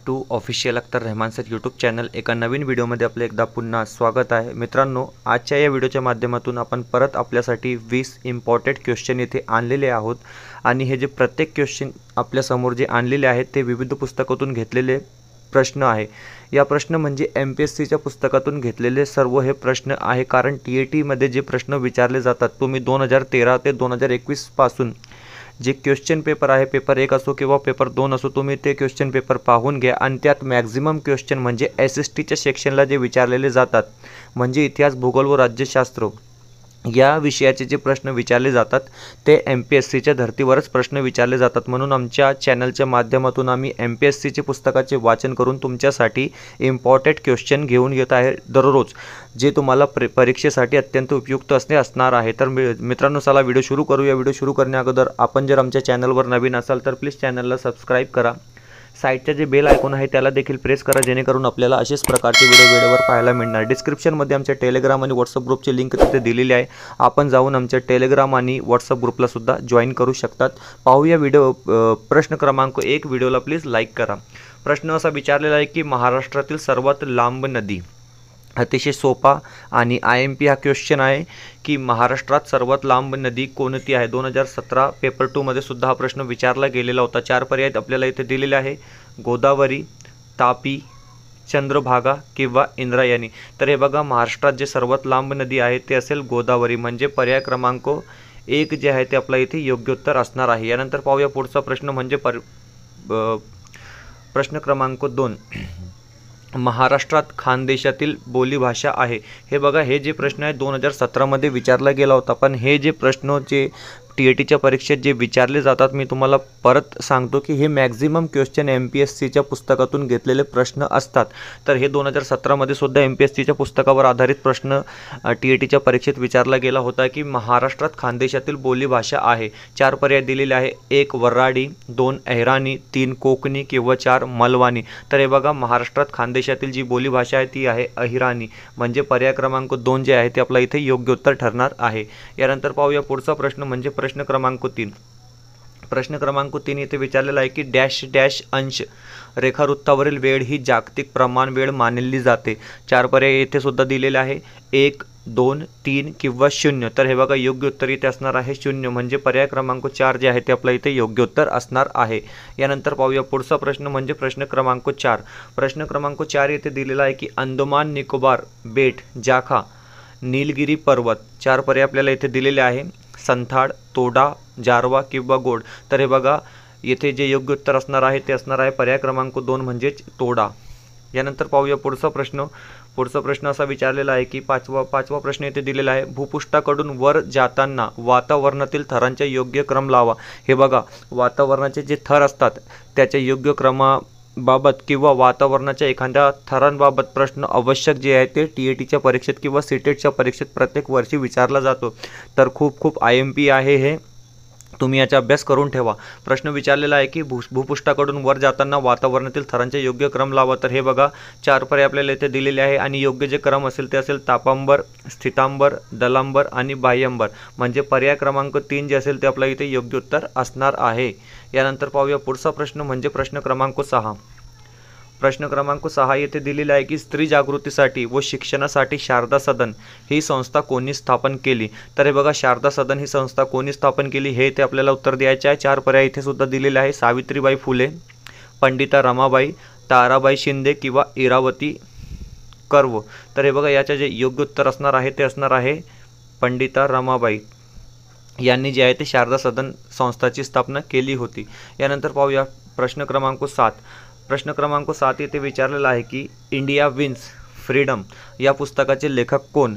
To official Akhtar Rahman sir YouTube channel एका नवीन व्हिडिओमध्ये आपले एकदा पुन्हा स्वागत आहे। मित्रांनो, आजच्या या व्हिडिओच्या माध्यमातून आपण परत आपल्यासाठी 20 इम्पॉर्टंट क्वेश्चन इथे आणलेले आहोत आणि हे जे प्रत्येक क्वेश्चन आपल्या समोर जे आणलेले आहेत ते विविध पुस्तकातून घेतलेले प्रश्न आहे। या प्रश्न म्हणजे MPSCच्या पुस्तकातून घेतलेले सर्व हे प्रश्न आहे, कारण TAT मध्ये जे प्रश्न विचारले जातात तुम्ही 2013 ते 2021 पासून जे क्वेश्चन पेपर आहे, पेपर 1 असो किंवा पेपर 2 असो, तुम्ही ते क्वेश्चन पेपर पाहून घ्या आणि त्यात मॅक्झिमम क्वेश्चन म्हणजे SSTच्या सेक्शनला जे विचारलेले जातात म्हणजे इतिहास, भूगोल व राज्यशास्त्र या विषयाचे जे प्रश्न विचारले जातात ते MPSCच्या धर्तीवरच प्रश्न विचारले जातात। म्हणून आमच्या चॅनलच्या माध्यमातून आम्ही MPSCचे पुस्तकाचे वाचन करून तुमच्यासाठी इम्पॉर्टंट क्वेश्चन घेऊन येत आहे दररोज, जे तुम्हाला परीक्षेसाठी अत्यंत उपयुक्त असणार आहे। तर मित्रांनो, चला व्हिडिओ सुरू करूया। व्हिडिओ सुरू करण्या अगोदर आपण जर आमच्या चॅनलवर नवीन असाल तर प्लीज चॅनलला सबस्क्राईब करा, साईडचे जे बेल आयकॉन आहे त्याला देखील प्रेस करा, जेणेकरून आपल्याला असेच प्रकारचे व्हिडिओ वेळेवर पाहायला मिळणार। डिस्क्रिप्शनमध्ये आमच्या टेलिग्राम आणि व्हॉट्सअप ग्रुपची लिंक तिथे दिलेली आहे, आपण जाऊन आमच्या टेलिग्राम आणि व्हॉट्सअप ग्रुपला सुद्धा जॉईन करू शकतात। पाहूया व्हिडिओ। प्रश्न क्रमांक 1 व्हिडिओला प्लीज लाईक करा। प्रश्न असा विचारलेला आहे की महाराष्ट्रातील सर्वात लांब नदी, अतिशय सोपा आणि IMP हा क्वेश्चन आहे की महाराष्ट्रात सर्वात लांब नदी कोणती आहे। 2017 पेपर 2 मध्ये सुद्धा हा प्रश्न विचारला गेलेला होता। 4 पर्याय आपल्याला इथे दिलेले आहे, गोदावरी, तापी, चंद्रभागा किंवा इंद्रायणी। तर हे बघा, महाराष्ट्रात जे सर्वात लांब नदी आहे ते असेल गोदावरी, म्हणजे पर्याय क्रमांक 1 जे आहे ते आपला इथे योग्य उत्तर असणार आहे। यानंतर पाहूया पुढचा प्रश्न म्हणजे प्रश्न क्रमांक 2, महाराष्ट्रात खानदेशातील बोलीभाषा आहे। हे बघा, हे जे प्रश्न आहे 2017 मध्ये विचारला गेला होता, पण हे जे प्रश्न जे TATच्या परीक्षेत जे विचारले जातात, मी तुम्हाला परत सांगतो की हे मॅक्झिमम क्वेश्चन MPSCच्या पुस्तकातून घेतलेले प्रश्न असतात। तर हे 2017 मध्ये सुद्धा MPSCच्या पुस्तकावर आधारित प्रश्न TATच्या परीक्षेत विचारला गेला होता की महाराष्ट्रात खानदेशातील बोलीभाषा आहे। 4 पर्याय दिलेले आहे, 1 वऱ्हाडी, 2 अहिराणी, 3 कोकणी किंवा 4 मलवानी। तर हे बघा, महाराष्ट्रात खानदेशातील जी बोलीभाषा आहे ती आहे अहिराणी, म्हणजे पर्याय क्रमांक 2 जे आहे ते आपला इथे योग्य उत्तर ठरणार आहे। यानंतर पाहूया पुढचा प्रश्न म्हणजे प्रश्न क्रमांक 3। प्रश्न क्रमांक 3 इथे विचारलेला आहे की डॅश डॅश अंश रेखावृत्तावरील वेळ ही जागतिक प्रमाण वेळ मानली जाते। 4 पर्याय येथे सुद्धा दिलेले आहे, 1, 2, 3 किंवा 0। तर हे बघा, योग्य उत्तर इथे असणार आहे 0, म्हणजे पर्याय क्रमांक 4 जे आहे ते आपल्या इथे योग्य उत्तर असणार आहे। यानंतर पाहूया पुढचा प्रश्न म्हणजे प्रश्न क्रमांक 4। प्रश्न क्रमांक 4 येथे दिलेला आहे की अंदमान निकोबार बेट, जाखा, नीलगिरी पर्वत। 4 पर्याय आपल्याला इथे दिलेले आहे, संथाड, तोडा, जारवा किंवा गोड। तर हे बघा, येथे जे योग्य उत्तर असणार आहे ते असणार आहे पर्याय क्रमांक 2 म्हणजेच तोडा। यानंतर पाहूया पुढचा प्रश्न। पुढचा प्रश्न असा विचारलेला आहे की पाचवा प्रश्न येथे दिलेला आहे, भूपृष्ठाकडून वर जाताना वातावरणातील थरांचा योग्य क्रम लावा। हे बघा, वातावरणाचे जे थर असतात त्याच्या योग्य क्रमाबाबत किंवा वातावरणाच्या एखाद्या थरांबाबत प्रश्न आवश्यक जे आहे ते TATच्या परीक्षेत किंवा CTETच्या परीक्षेत प्रत्येक वर्षी विचारला जातो। तर खूप IMP आहे हे, तुम्ही याचा अभ्यास करून ठेवा। प्रश्न विचारलेला आहे की भूपृष्ठाकडून वर जाताना वातावरणातील थरांचा योग्य क्रम लावा। तर हे बघा, 4 पर्याय आपल्याला इथे दिलेले आहे आणि योग्य जे क्रम असेल ते असेल तापांबर, स्थितांबर, दलांबर आणि बाह्यंबर, म्हणजे पर्याय क्रमांक 3 जे असेल ते आपल्या इथे योग्य उत्तर असणार आहे। यानंतर पाहूया पुढचा प्रश्न म्हणजे प्रश्न क्रमांक 6। प्रश्न क्रमांक 6 येथे दिलेला आहे की स्त्री जागृतीसाठी व शिक्षणासाठी शारदा सदन ही संस्था कोणी स्थापन केली। तर हे बघा, शारदा सदन ही संस्था कोणी स्थापन केली हे ते आपल्याला उत्तर द्यायचे आहे। 4 पर्याय इथे सुद्धा दिलेले आहे, सावित्रीबाई फुले, पंडिता रमाबाई, ताराबाई शिंदे किंवा इरावती कर्व। तर हे बघा, याचे जे योग्य उत्तर असणार आहे ते असणार आहे पंडिता रमाबाई यांनी जे आहे ते शारदा सदन संस्थाची स्थापना केली होती। यानंतर पाहूया प्रश्न क्रमांक 7। प्रश्न क्रमांक 7 येथे विचारलेला आहे की इंडिया विन्स फ्रीडम या पुस्तकाचे लेखक कोण।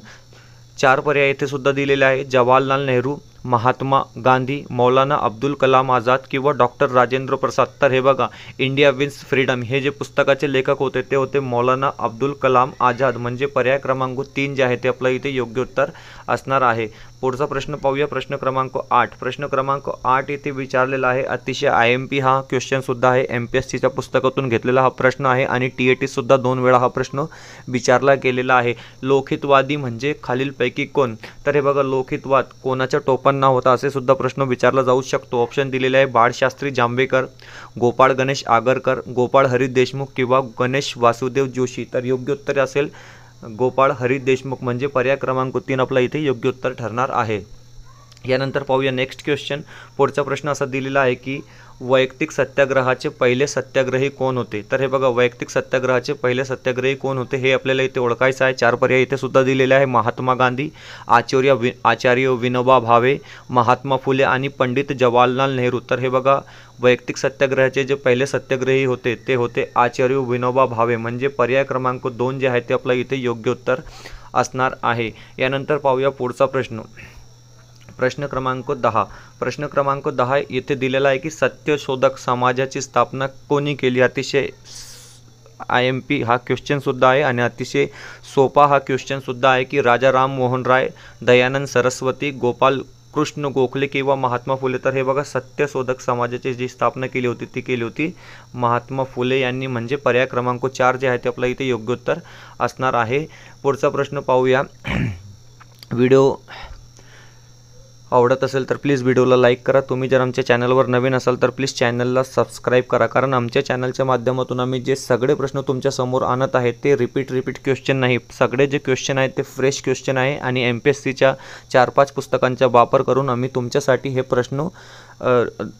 4 पर्याय येथे सुद्धा दिलेले आहे, जवाहरलाल नेहरू, महात्मा गांधी, मौलाना अब्दुल कलाम आझाद किंवा डॉक्टर राजेंद्र प्रसाद। तर हे बघा, इंडिया विन्स फ्रीडम हे जे पुस्तकाचे लेखक होते ते होते मौलाना अब्दुल कलाम आझाद, म्हणजे पर्याय क्रमांक 3 जे आहे ते आपलं इथे योग्य उत्तर असणार आहे। पुढचा प्रश्न पाहूया, प्रश्न क्रमांक 8। प्रश्न क्रमांक 8 येथे विचारलेला आहे, अतिशय IMP हा क्वेश्चन सुद्धा आहे, MPSCच्या पुस्तकातून घेतलेला हा प्रश्न आहे आणि TAT सुद्धा 2 वेळा हा प्रश्न विचारला गेलेला आहे। लोकहितवादी म्हणजे खालीलपैकी कोण। तर हे बघा, लोकहितवाद कोणाच्या टोपण नाव होतं असे सुद्धा प्रश्न विचारला जाऊ शकतो. ऑप्शन दिलेले आहे बाळशास्त्री जांभेकर, गोपाळ गणेश आगरकर, गोपाळ हरी देशमुख किंवा गणेश वासुदेव जोशी. तर योग्य उत्तर असेल गोपाळ हरी देशमुख म्हणजे पर्याय क्रमांक 3 आपला इथे योग्य उत्तर ठरणार आहे. यानंतर पाहूया नेक्स्ट क्वेश्चन. पुढचा प्रश्न असा दिलेला आहे की वैयक्तिक सत्याग्रहाचे पहिले सत्याग्रही कोण होते. तर हे बघा वैयक्तिक सत्याग्रहाचे पहिले सत्याग्रही कोण होते हे आपल्याला इथे ओळखायचं आहे. 4 पर्याय इथे सुद्धा दिलेले आहे. महात्मा गांधी, आचार्य विनोबा भावे, महात्मा फुले आणि पंडित जवाहरलाल नेहरू. तर हे बघा वैयक्तिक सत्याग्रहाचे जे पहिले सत्याग्रही होते ते होते आचार्य विनोबा भावे म्हणजे पर्याय क्रमांक 2 जे आहे ते आपलं इथे योग्य उत्तर असणार आहे. यानंतर पाहूया पुढचा प्रश्न. प्रश्न क्रमांक 10. प्रश्न क्रमांक 10 येथे दिलेला आहे की सत्यशोधक समाजाची स्थापना कोणी केली. अतिशय IMP हा क्वेश्चनसुद्धा आहे आणि अतिशय सोपा हा क्वेश्चनसुद्धा आहे की राजा राम मोहन राय, दयानंद सरस्वती, गोपाल कृष्ण गोखले किंवा महात्मा फुले. तर हे बघा सत्यशोधक समाजाची जी स्थापना केली होती ती केली होती महात्मा फुले यांनी म्हणजे पर्याय क्रमांक 4 जे आहे ते आपलं इथे योग्य उत्तर असणार आहे. पुढचा प्रश्न पाहूया. व्हिडिओ आवडत असेल तर प्लीज व्हिडिओला लाईक करा. तुम्ही जर आमच्या चॅनलवर नवीन असाल तर प्लीज चॅनलला सबस्क्राईब करा, कारण आमच्या चॅनलच्या माध्यमातून आम्ही जे सगळे प्रश्न तुमच्यासमोर आणत आहेत ते रिपीट क्वेश्चन नाही, सगळे जे क्वेश्चन आहेत ते फ्रेश क्वेश्चन आहे आणि MPSCच्या 4-5 पुस्तकांचा वापर करून आम्ही तुमच्यासाठी हे प्रश्न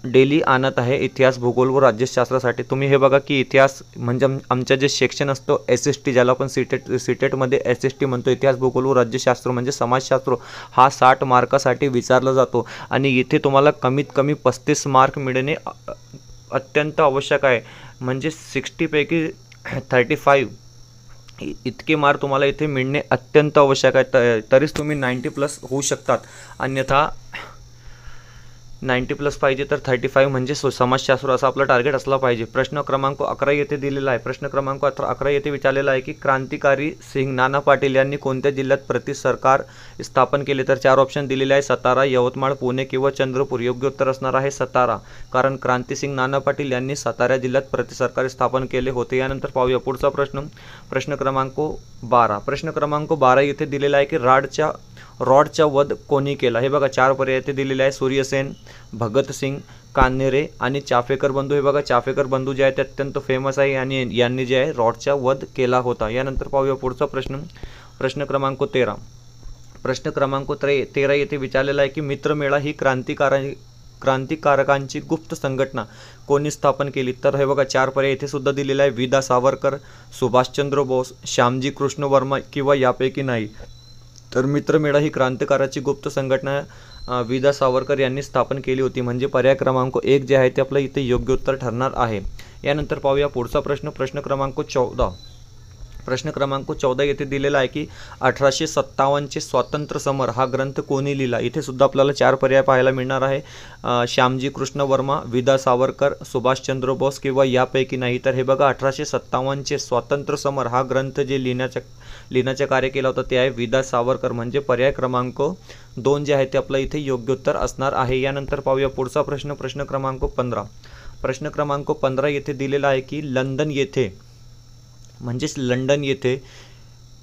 डेली आणत आहे. इतिहास, भूगोल व राज्यशास्त्रासाठी. तुम्ही हे बघा की इतिहास म्हणजे आमचं जे सेक्शन असतो SST ज्याला आपण सीटेटमध्ये SST म्हणतो, इतिहास, भूगोल व राज्यशास्त्र म्हणजे समाजशास्त्र, हा 60 मार्कासाठी विचारला जातो आणि इथे तुम्हाला कमीत कमी 35 मार्क मिळणे अत्यंत आवश्यक आहे. म्हणजे 60 पैकी 35 इतके मार्क तुम्हाला इथे मिळणे अत्यंत आवश्यक आहे. तरीच तुम्ही 90+ होऊ शकतात. अन्यथा 90+ पाहिजे तर 35 म्हणजे समाजशास्त्र असं आपलं टार्गेट असला पाहिजे. प्रश्न क्रमांक 11 येथे दिलेला आहे. प्रश्न क्रमांक 11 येथे विचारलेला आहे की क्रांतिकारी सिंग नाना पाटील यांनी कोणत्या जिल्ह्यात प्रतिसरकार स्थापन केले. तर 4 ऑप्शन दिलेले आहे सातारा, यवतमाळ, पुणे किंवा चंद्रपूर. योग्य उत्तर असणार आहे सातारा, कारण क्रांतिसिंग नाना पाटील यांनी सातारा जिल्ह्यात प्रतिसरकार स्थापन केले होते. यानंतर पाहूया पुढचा प्रश्न. प्रश्न क्रमांक 12. प्रश्न क्रमांक 12 येथे दिलेला आहे की रॉडचा वध कोणी केला. हे बघा 4 पर्याय येथे दिलेले आहे. सूर्यसेन, भगतसिंग, कान्हेरे आणि चाफेकर बंधू. हे बघा चाफेकर बंधू जे आहे ते अत्यंत फेमस आहे आणि यांनी जे आहे रॉडचा वध केला होता. यानंतर पाहूया पुढचा प्रश्न. प्रश्न क्रमांक 13. प्रश्न क्रमांक 13 येथे विचारलेला आहे की मित्रमेळा ही क्रांतिकारकांची गुप्त संघटना कोणी स्थापन केली. तर हे बघा 4 पर्याय येथे सुद्धा दिलेला आहे. विदा सावरकर, सुभाषचंद्र बोस, श्यामजी कृष्ण वर्मा किंवा यापैकी नाही. तर मित्रमेळा ही क्रांतिकाराची गुप्त संघटना विदा सावरकर यांनी स्थापन केली होती म्हणजे पर्याय क्रमांक 1 जे आहे ते आपलं इथे योग्य उत्तर ठरणार आहे. यानंतर पाहूया पुढचा प्रश्न. प्रश्न क्रमांक 14. प्रश्न क्रमांक 14 येथे दिलेला आहे की 1857चे स्वातंत्र्य समर हा ग्रंथ कोणी लिहिला. इथे सुद्धा आपल्याला 4 पर्याय पाहायला मिळणार आहे. श्यामजी कृष्ण वर्मा, विदा सावरकर, सुभाषचंद्र बोस किंवा यापैकी नाही. तर हे बघा 1857चे स्वातंत्र्य समर हा ग्रंथ जे लिहिण्याचे कार्य केला होता ते आहे विदा सावरकर म्हणजे पर्याय क्रमांक 2 जे आहे ते आपलं इथे योग्य उत्तर असणार आहे. यानंतर पाहूया पुढचा प्रश्न. प्रश्न क्रमांक 15. प्रश्न क्रमांक 15 येथे दिलेला आहे की लंडन येथे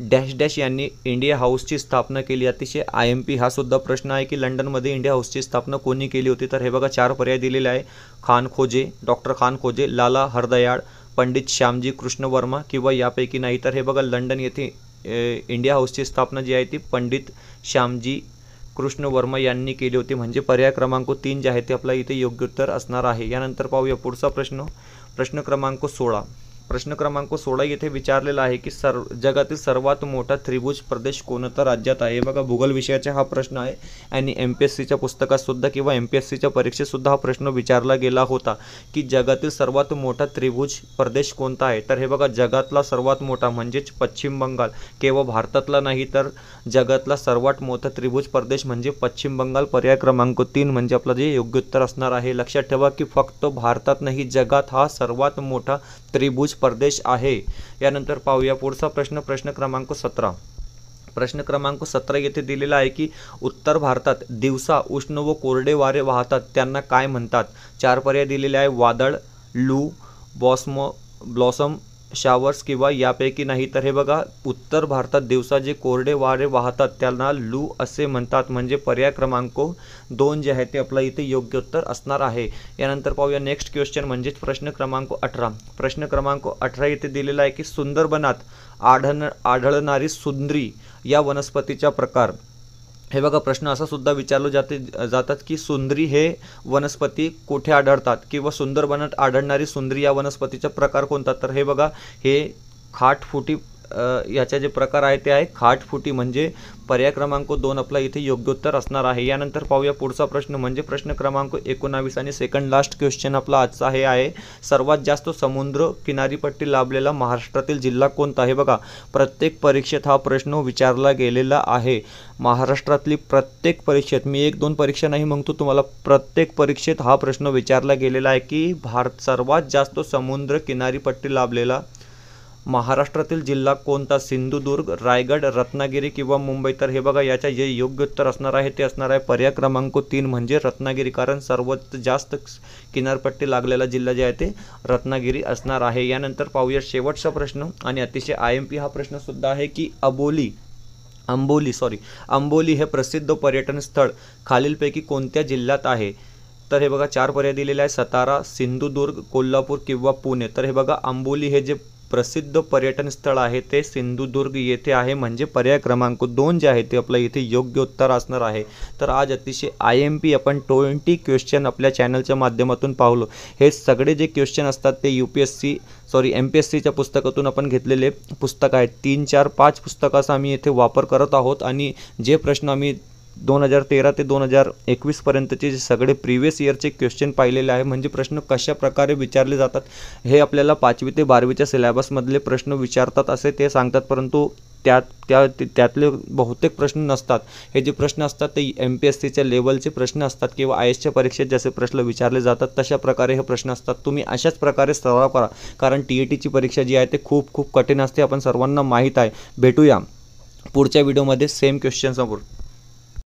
डॅश डॅश यांनी इंडिया हाऊसची स्थापना केली. अतिशय IMP हा सुद्धा प्रश्न आहे की लंडनमध्ये इंडिया हाऊसची स्थापना कोणी केली होती. तर हे बघा 4 पर्याय दिलेले आहे. खान खोजे, डॉक्टर खान खोजे, लाला हरदयाळ, पंडित श्यामजी कृष्ण वर्मा किंवा यापैकी नाही. तर हे बघा लंडन येथे इंडिया हाऊसची स्थापना जी आहे ती पंडित श्यामजी कृष्ण वर्मा यांनी केली होती म्हणजे पर्याय क्रमांक 3 जे आहे ते आपला इथे योग्य उत्तर असणार आहे. यानंतर पाहूया पुढचा प्रश्न. प्रश्न क्रमांक 16. प्रश्न क्रमांक 16 येथे विचारलेला आहे की जगातील सर्वात मोठा त्रिभुज प्रदेश कोणत्या राज्यात आहे. बघा भूगोल विषयाचा हा प्रश्न आहे आणि MPSCच्या पुस्तकात सुद्धा किंवा MPSCच्या परीक्षेत सुद्धा हा प्रश्न विचारला गेला होता की जगातील सर्वात मोठा त्रिभुज प्रदेश कोणता आहे. तर हे बघा जगातला सर्वात मोठा म्हणजेच पश्चिम बंगाल, केवळ भारतातला नाही तर जगातला सर्वात मोठा त्रिभुज प्रदेश म्हणजे पश्चिम बंगाल. पर्याय क्रमांक 3 म्हणजे आपलं जे योग्य उत्तर असणार आहे. लक्षात ठेवा की फक्त भारतात नाही जगात हा सर्वात मोठा त्रिभुज प्रदेश आहे. यानंतर पाहूया पुढचा प्रश्न. प्रश्न क्रमांक 17. प्रश्न क्रमांक 17 येथे दिलेला आहे की उत्तर भारतात दिवसा उष्ण व कोरडे वारे वाहतात त्यांना काय म्हणतात. 4 पर्याय दिलेले आहे. वादळ, लू, ब्लॉसम, शावर्स किंवा यापैकी नाही. तर हे बघा, उत्तर भारतात दिवसा जे कोरडे वारे वाहतात त्यांना लू असे म्हणतात, म्हणजे पर्याय क्रमांक 2 जे आहे ते आपला इथे योग्य उत्तर असणार आहे. यानंतर पाहूया नेक्स्ट क्वेश्चन, म्हणजेच प्रश्न क्रमांक 18. प्रश्न क्रमांक 18 इथे दिलेला आहे की सुंदरबनात आढळणारी सुंदरी या वनस्पतीचा प्रकार. हे बघा, प्रश्न असा सुद्धा विचारले जातात की सुंदरी हे वनस्पती कुठे आढळतात किंवा सुंदरबनात आढळणारी सुंदरी या वनस्पतीचा प्रकार कोणता. तर हे बघा, हे खाटफुटी याचे जे प्रकार आहे ते आहे खाटफुटी, म्हणजे पर्याय क्रमांक 2 आपला इथे योग्य उत्तर असणार आहे. यानंतर पाहूया पुढचा प्रश्न, म्हणजे प्रश्न क्रमांक 19 आणि सेकंड लास्ट क्वेश्चन आपला आजचा हे आहे, सर्वात जास्त समुद्र किनारीपट्टी लाभलेला महाराष्ट्रातील जिल्हा कोणता. हे बघा, प्रत्येक परीक्षेत हा प्रश्न विचारला गेलेला आहे. महाराष्ट्रातली प्रत्येक परीक्षेत, मी 1-2 परीक्षा नाही म्हणतो तुम्हाला, प्रत्येक परीक्षेत हा प्रश्न विचारला गेलेला आहे की सर्वात जास्त समुद्र किनारीपट्टी लाभलेला महाराष्ट्रातील जिल्हा कोणता. सिंधुदुर्ग, रायगड, रत्नागिरी किंवा मुंबई. तर हे बघा, याच्या जे योग्य उत्तर असणार आहे ते असणार आहे पर्याय क्रमांक 3 म्हणजे रत्नागिरी, कारण सर्वात जास्त किनारपट्टी लागलेला जिल्हा जे आहे ते रत्नागिरी असणार आहे. यानंतर पाहूया शेवटचा प्रश्न आणि अतिशय IMP हा प्रश्न सुद्धा आहे की अंबोली हे प्रसिद्ध पर्यटन स्थळ खालीलपैकी कोणत्या जिल्ह्यात आहे. तर हे बघा, 4 पर्याय दिलेले आहे, सातारा, सिंधुदुर्ग, कोल्हापूर किंवा पुणे. तर हे बघा, अंबोली हे जे प्रसिद्ध पर्यटन स्थळ आहे ते सिंधुदुर्ग येथे आहे, म्हणजे पर्याय क्रमांक 2 जे आहे ते आपलं इथे योग्य उत्तर असणार आहे. तर आज अतिशय IMP आपण 20 क्वेश्चन आपल्या चॅनलच्या माध्यमातून पाहलो. हे सगळे जे क्वेश्चन असतात ते MPSCच्या पुस्तकातून आपण घेतलेले पुस्तक आहेत. 3, 4, 5 पुस्तकाचा आम्ही इथे वापर करत आहोत आणि जे प्रश्न आम्ही 2013 ते 2021 पर्यंतचे जे सगळे प्रिव्हियस इयरचे क्वेश्चन पाहिलेले आहे, म्हणजे प्रश्न कशा प्रकारे विचारले जातात हे आपल्याला 5वी ते 12वीच्या सिलेबसमधले प्रश्न विचारतात असे ते सांगतात, परंतु त्यातले बहुतेक प्रश्न नसतात. हे जे प्रश्न असतात ते MPSCच्या लेवलचे प्रश्न असतात किंवा IASच्या परीक्षेत जसे प्रश्न विचारले जातात तशा प्रकारे हे प्रश्न असतात. तुम्ही अशाच प्रकारे सराव करा, कारण TETची परीक्षा जी आहे ते खूप कठीण असते, आपण सर्वांना माहीत आहे. भेटूया पुढच्या व्हिडिओमध्ये सेम क्वेश्चन समोर.